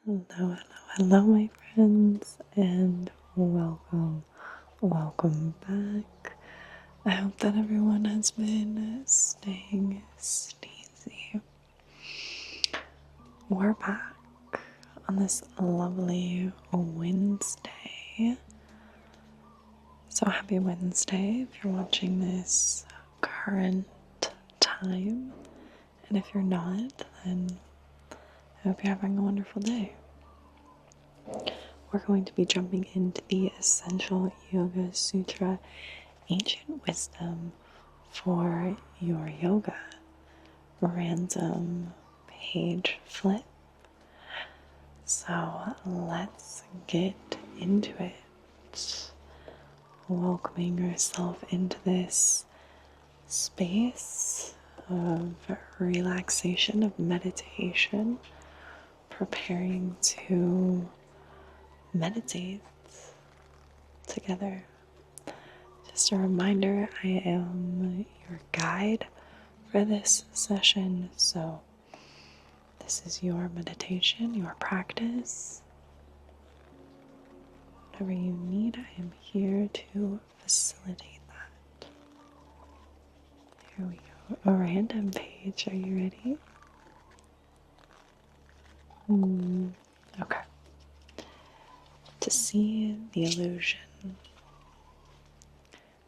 Hello, hello, hello, my friends, and welcome back. I hope that everyone has been staying steezy. We're back on this lovely Wednesday. So happy Wednesday if you're watching this current time. And if you're not, then I hope you're having a wonderful day. We're going to be jumping into the Essential Yoga Sutra Ancient Wisdom for your yoga random page flip. So let's get into it. Welcoming yourself into this space of relaxation, of meditation, preparing to meditate together. Just a reminder, I am your guide for this session, so this is your meditation, your practice. Whatever you need, I am here to facilitate that. Here we go. A random page. Are you ready? Okay. To see the illusion.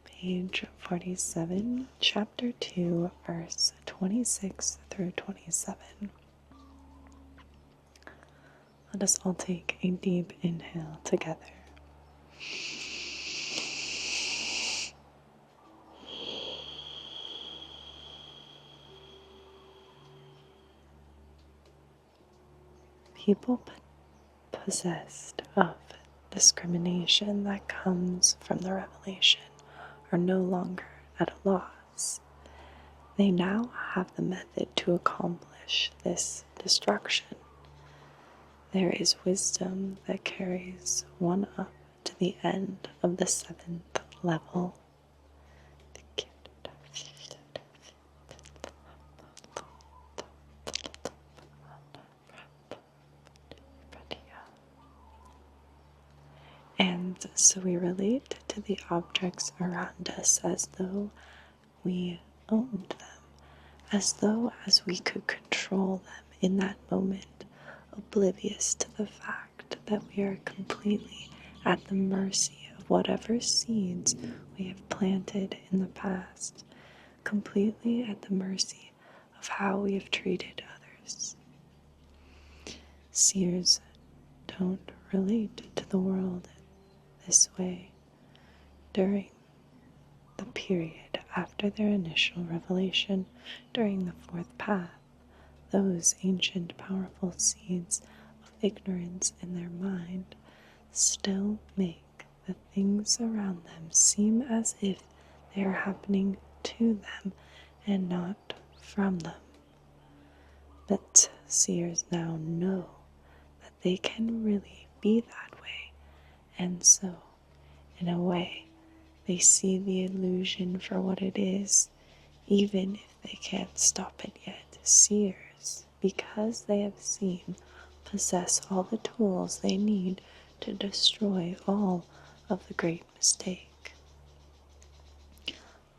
Page 47, chapter 2, verse 26 through 27. Let us all take a deep inhale together. People possessed of discrimination that comes from the revelation are no longer at a loss. They now have the method to accomplish this destruction. There is wisdom that carries one up to the end of the 7th level. And so we relate to the objects around us as though we owned them, as though as we could control them in that moment, oblivious to the fact that we are completely at the mercy of whatever seeds we have planted in the past, completely at the mercy of how we have treated others. Seers don't relate to the world this way. During the period after their initial revelation, during the 4th path, those ancient powerful seeds of ignorance in their mind still make the things around them seem as if they are happening to them and not from them. But seers now know that they can really be that way, and so, in a way, they see the illusion for what it is, even if they can't stop it yet. Seers, because they have seen, possess all the tools they need to destroy all of the great mistake.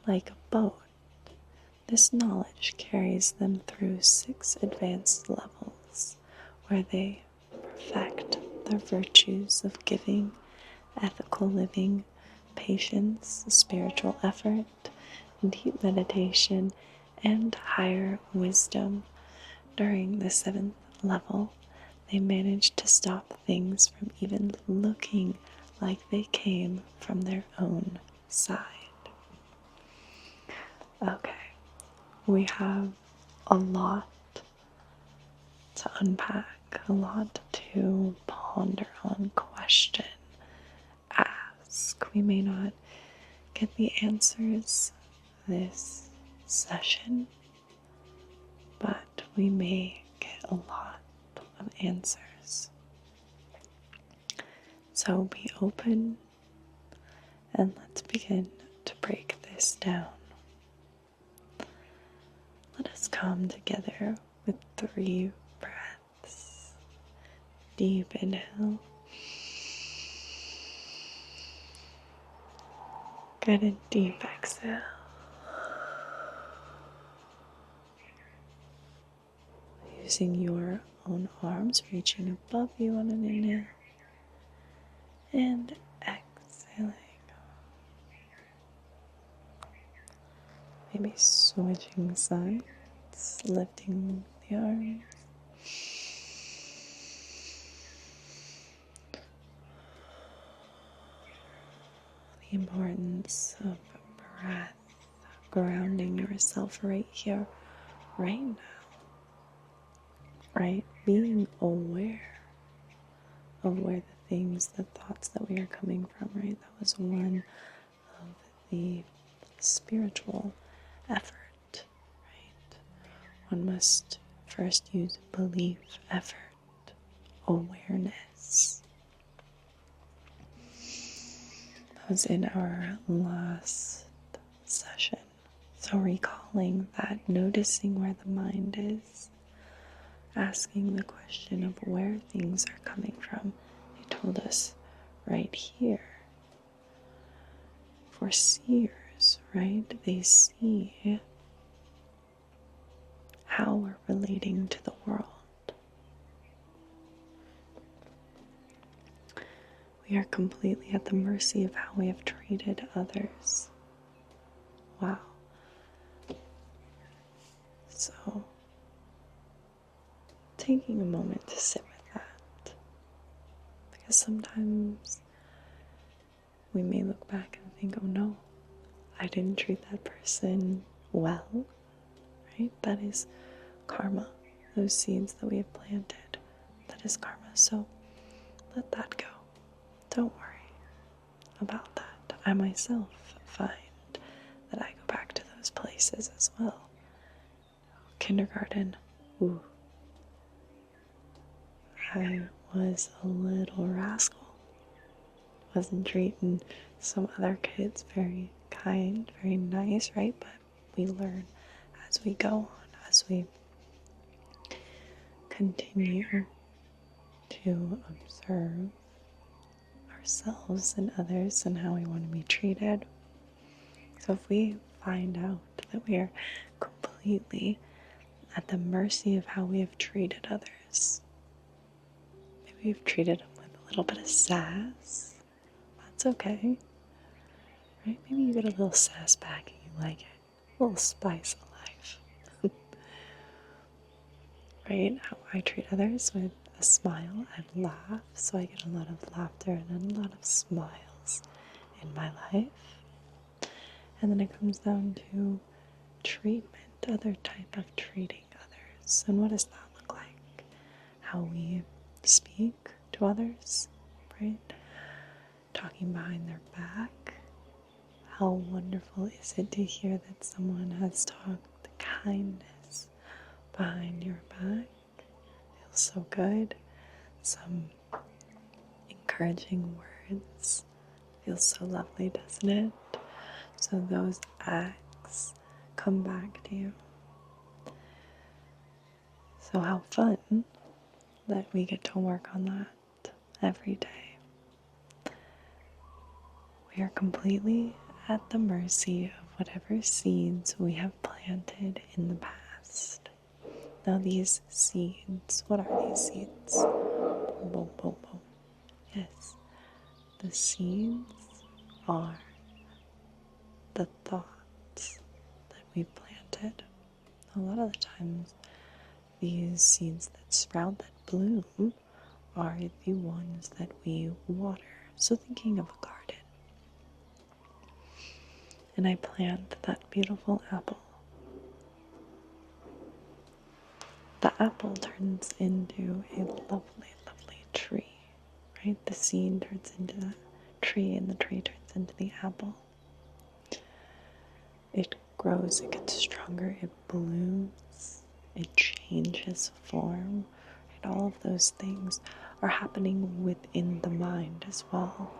Like a boat, this knowledge carries them through 6 advanced levels, where they perfect the virtues of giving, ethical living, patience, spiritual effort, deep meditation, and higher wisdom. During the 7th level, they manage to stop things from even looking like they came from their own side. Okay, we have a lot to unpack, a lot to ponder on, question, ask. We may not get the answers this session, but we may get a lot of answers. So be open and let's begin to break this down. Let us come together with 3 breaths. deep inhale. Get a deep exhale. Using your own arms, reaching above you on an inhale and exhaling. Maybe switching sides, lifting the arms. The importance of breath, grounding yourself right here, right now, right? Being aware of where the things, the thoughts that we are coming from, right? That was one of the spiritual effort, right? One must first use belief, effort, awareness. That was in our last session. So recalling that, noticing where the mind is, asking the question of where things are coming from. They told us right here. For seers, right? They see how we're relating to the world. We are completely at the mercy of how we have treated others. Wow. So, taking a moment to sit with that. Because sometimes we may look back and think, oh no, I didn't treat that person well, right? That is karma. Those seeds that we have planted, that is karma. So let that go. Don't worry about that. I myself find that I go back to those places as well. Kindergarten, ooh, I was a little rascal. Wasn't treating some other kids very kind, very nice, right? But we learn as we go on, as we continue to observe ourselves and others and how we want to be treated. So if we find out that we are completely at the mercy of how we have treated others, maybe we've treated them with a little bit of sass, that's okay, right? Maybe you get a little sass back and you like it, a little spice of life, right? How I treat others with a smile, I laugh, so I get a lot of laughter and a lot of smiles in my life. And then it comes down to treatment, other type of treating others. And what does that look like? How we speak to others, right? Talking behind their back. How wonderful is it to hear that someone has talked kindness behind your back? Feels so good. Some encouraging words. Feels so lovely, doesn't it? So those acts come back to you. So how fun that we get to work on that every day. We are completely at the mercy of whatever seeds we have planted in the past. Now these seeds, what are these seeds? Boom, boom, boom, boom. Yes, the seeds are the thoughts that we planted. A lot of the times, these seeds that sprout, that bloom, are the ones that we water. So thinking of a garden. And I plant that beautiful apple. The apple turns into a lovely, lovely tree, right? The seed turns into the tree, and the tree turns into the apple. It grows, it gets stronger, it blooms, it changes form, and all of those things are happening within the mind as well.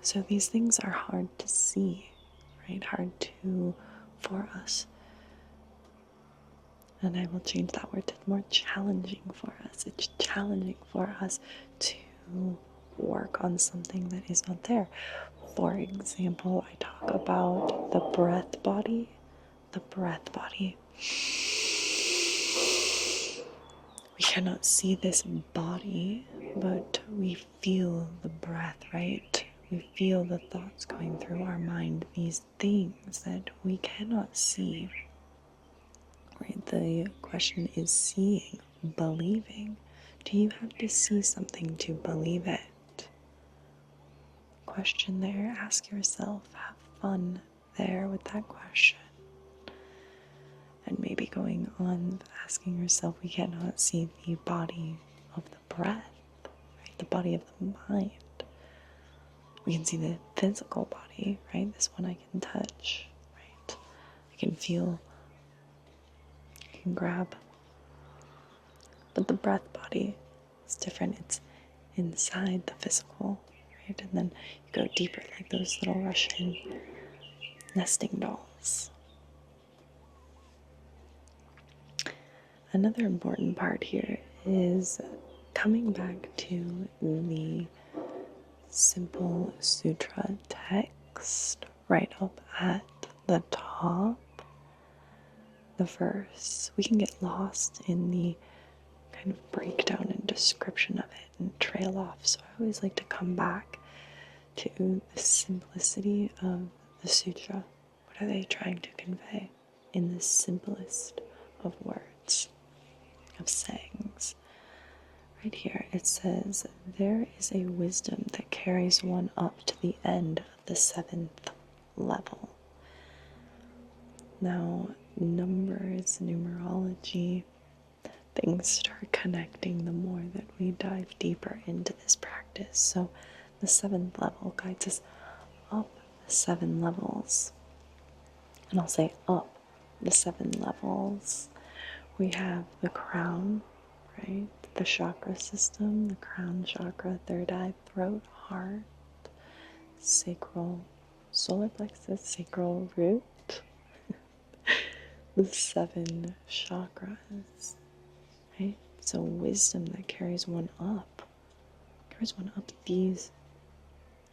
So these things are hard to see, right? Hard to, for us, And I will change that word to more challenging for us. It's challenging for us to work on something that is not there. For example, I talk about the breath body. The breath body. We cannot see this body, but we feel the breath, right? We feel the thoughts going through our mind, these things that we cannot see. Right? The question is seeing, believing. Do you have to see something to believe it? Question there, ask yourself, have fun there with that question. And maybe going on asking yourself, we cannot see the body of the breath, right? The body of the mind. We can see the physical body, right? This one I can touch, right? I can feel, I can grab. But the breath body is different. It's inside the physical, right? And then you go deeper, like those little Russian nesting dolls. Another important part here is coming back to the simple sutra text right up at the top. The verse, we can get lost in the kind of breakdown and description of it and trail off. So I always like to come back to the simplicity of the sutra. What are they trying to convey in the simplest of words, of sayings? Right here it says, there is a wisdom that carries one up to the end of the 7th level. Now, numbers, numerology, things start connecting the more that we dive deeper into this practice. So the 7th level guides us up the 7 levels. And I'll say up the 7 levels. We have the crown, right? The chakra system, the crown chakra, third eye, throat, heart, sacral, solar plexus, sacral root. The 7 chakras, right? So wisdom that carries one up these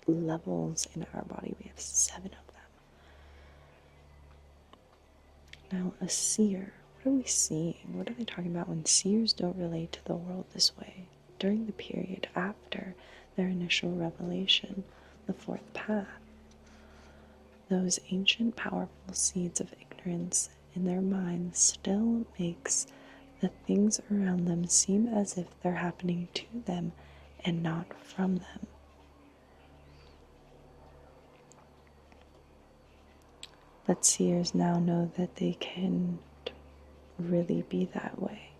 levels in our body. We have 7 of them. Now, a seer, what are we seeing? What are they talking about when seers don't relate to the world this way? During the period after their initial revelation, the 4th path, those ancient powerful seeds of ignorance in their minds still makes the things around them seem as if they're happening to them and not from them. But seers now know that they can't really be that way.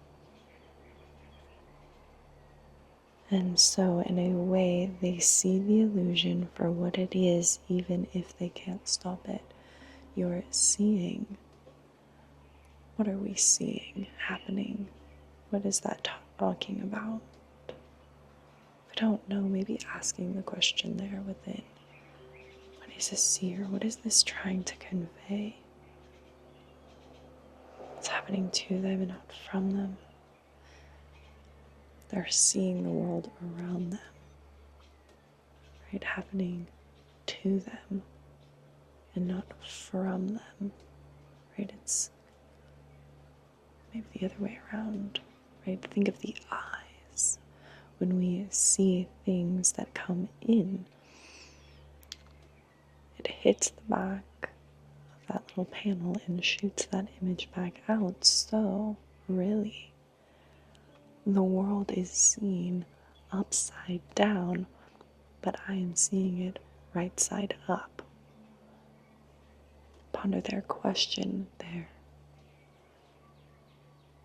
And so, in a way, they see the illusion for what it is, even if they can't stop it. You're seeing. What are we seeing happening? What is that talking about? If I don't know, maybe asking the question there within. What is a seer? What is this trying to convey? It's happening to them and not from them. They're seeing the world around them, right? Happening to them and not from them, right? It's maybe the other way around, right? Think of the eyes. When we see things that come in, it hits the back of that little panel and shoots that image back out. So, really, the world is seen upside down, but I am seeing it right side up. Ponder their question there.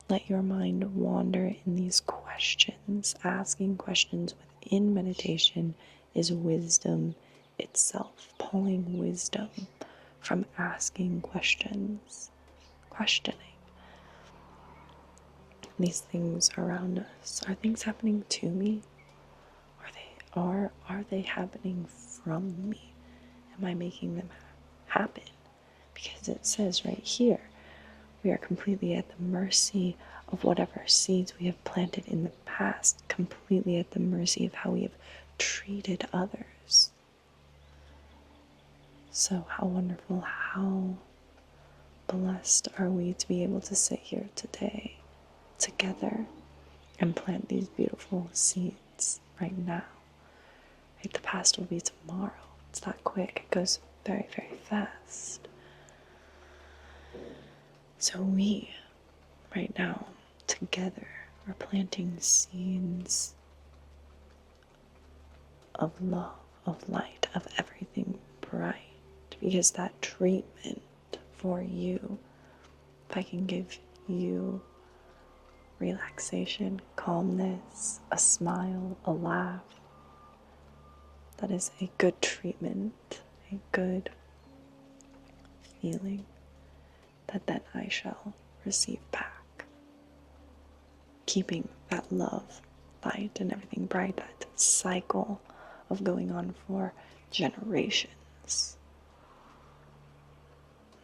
Let your mind wander in these questions. Asking questions within meditation is wisdom itself, pulling wisdom from asking questions, questioning. These things around us, are things happening to me? Are they happening from me? Am I making them happen? Because it says right here, We are completely at the mercy of whatever seeds we have planted in the past, completely at the mercy of how we have treated others. So how wonderful, how blessed are we to be able to sit here today together and plant these beautiful seeds right now. Right? The past will be tomorrow. It's that quick. It goes very, very fast. So we, right now, together, are planting seeds of love, of light, of everything bright. Because that treatment for you, if I can give you relaxation, calmness, a smile, a laugh, that is a good treatment, a good feeling that then I shall receive back. Keeping that love, light, and everything bright, that cycle of going on for generations.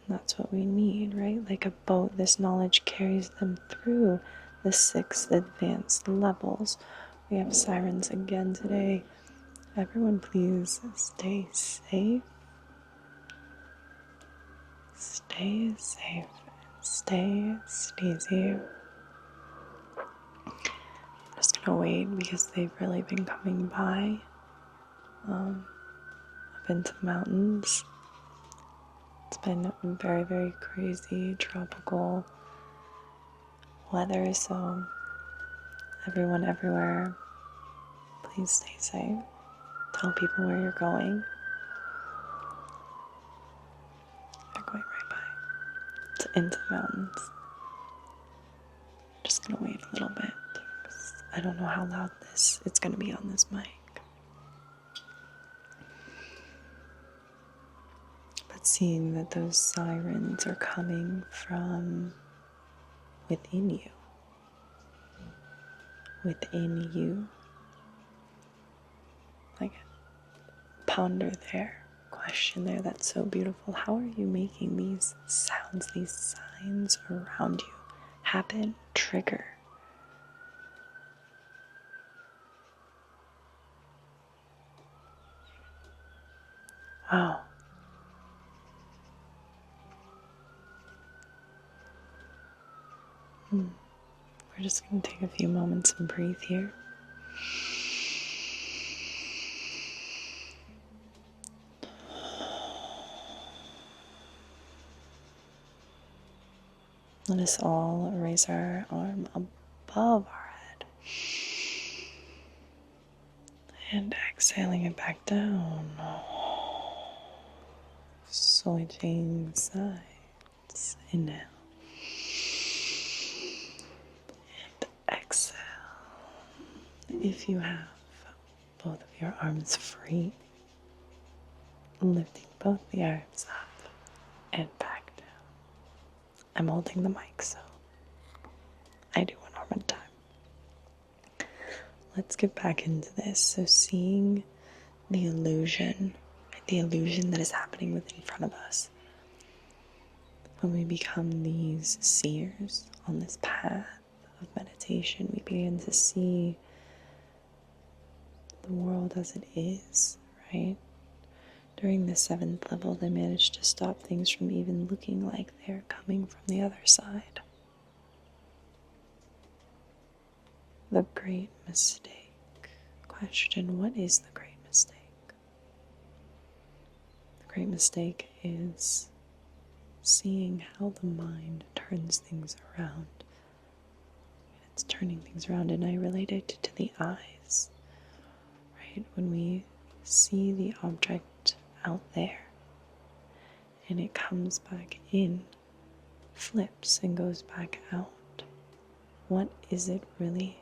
And that's what we need, right? Like a boat, this knowledge carries them through the 6 advanced levels. We have sirens again today. Everyone please stay safe. Stay safe. Stay steezy. I'm just gonna wait because they've really been coming by up into the mountains. It's been very, very crazy tropical weather, so everyone everywhere, please stay safe. Tell people where you're going. They're going right by. It's into the mountains. Just gonna wait a little bit because I don't know how loud it's gonna be on this mic. But seeing that those sirens are coming from within you, like ponder there, question there, that's so beautiful. How are you making these sounds, these signs around you happen, trigger? Wow. We're just going to take a few moments and breathe here. Let us all raise our arm above our head. And exhaling it back down. Switching sides. Inhale. And exhale. If you have both of your arms free, lifting both the arms up and back down. I'm holding the mic, so I do one arm at a time. Let's get back into this. So seeing the illusion that is happening within front of us. When we become these seers on this path of meditation, we begin to see the world as it is, right? During the 7th level, they managed to stop things from even looking like they're coming from the other side. The great mistake. Question, what is the great mistake? The great mistake is seeing how the mind turns things around. It's turning things around, and I relate it to the eyes, right? When we see the object out there and it comes back in, flips and goes back out, what is it really?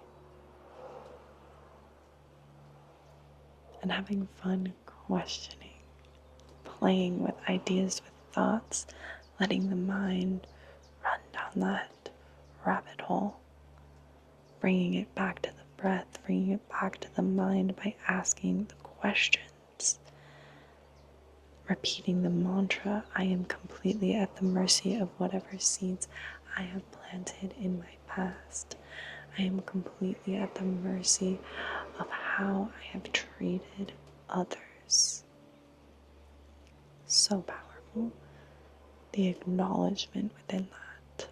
And having fun questioning, playing with ideas, with thoughts, letting the mind run down that rabbit hole, bringing it back to the breath, bringing it back to the mind by asking the questions, repeating the mantra, I am completely at the mercy of whatever seeds I have planted in my past. I am completely at the mercy of how I have treated others. So powerful. The acknowledgement within that.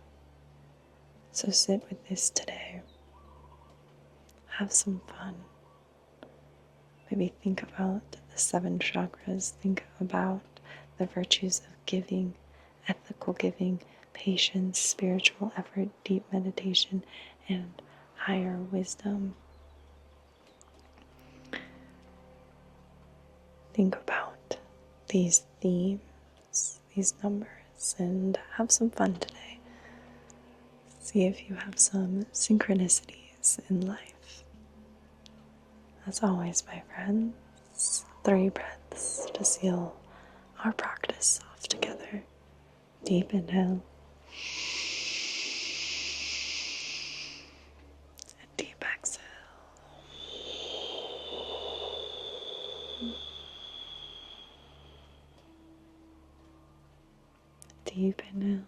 So sit with this today. Have some fun. Maybe think about the 7 chakras. Think about the virtues of giving, ethical giving, patience, spiritual effort, deep meditation, and higher wisdom. Think about these themes, these numbers, and have some fun today. See if you have some synchronicities in life. As always, my friends, 3 breaths to seal our practice off together. Deep inhale and deep exhale. Deep inhale.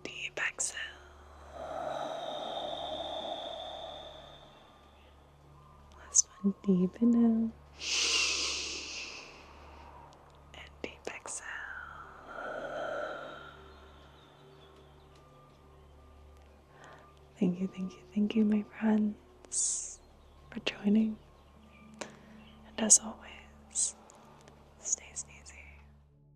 Deep exhale. Last one, deep inhale and deep exhale. Thank you, my friends, for joining. And as always,